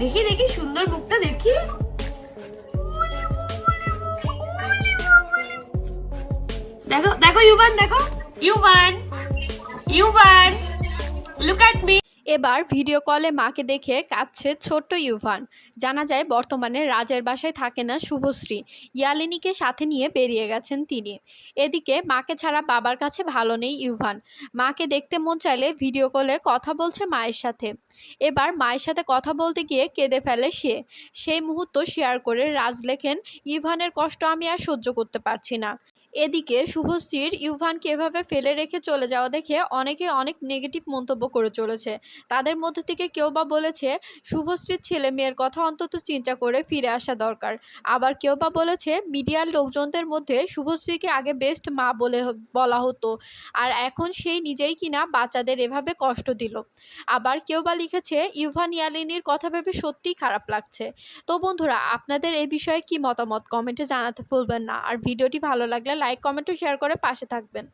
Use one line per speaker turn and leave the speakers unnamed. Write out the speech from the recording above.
দেখি দেখি সুন্দর মুখটা দেখি। দেখো দেখো ইউভান, দেখো Yuvan, Yuvan look at me.
এবার ভিডিও কলে মাকে দেখে কাঁদছে ছোট্ট ইউভান। জানা যায় বর্তমানে রাজের বাসায় থাকে না শুভশ্রী, ইয়ালিনীকে সাথে নিয়ে বেরিয়ে গেছেন তিনি। এদিকে মাকে ছাড়া বাবার কাছে ভালো নেই ইউভান। মাকে দেখতে মন চাইলে ভিডিও কলে কথা বলছে মায়ের সাথে। এবার মায়ের সাথে কথা বলতে গিয়ে কেঁদে ফেলে সে। সেই মুহূর্ত শেয়ার করে রাজ লেখেন, ইউভানের কষ্ট আমি আর সহ্য করতে পারছি না। এদিকে শুভশ্রীর ইউভানকে এভাবে ফেলে রেখে চলে যাওয়া দেখে অনেকে অনেক নেগেটিভ মন্তব্য করে চলেছে। তাদের মধ্যে থেকে কেউ বা বলেছে শুভশ্রীর ছেলে মেয়ের কথা অন্তত চিন্তা করে ফিরে আসা দরকার। আবার কেউ বা বলেছে মিডিয়ার লোকজনদের মধ্যে শুভশ্রীকে আগে বেস্ট মা বলা হতো, আর এখন সেই নিজেই কিনা বাচ্চাদের এভাবে কষ্ট দিল। আবার কেউ বা লিখেছে ইউভান ইয়ালিনীর কথা ভেবে সত্যিই খারাপ লাগছে। তো বন্ধুরা, আপনাদের এই বিষয়ে কি মতামত কমেন্টে জানাতে ভুলবেন না। আর ভিডিওটি ভালো লাগলে লাইক, কমেন্ট ও শেয়ার করে পাশে থাকবেন।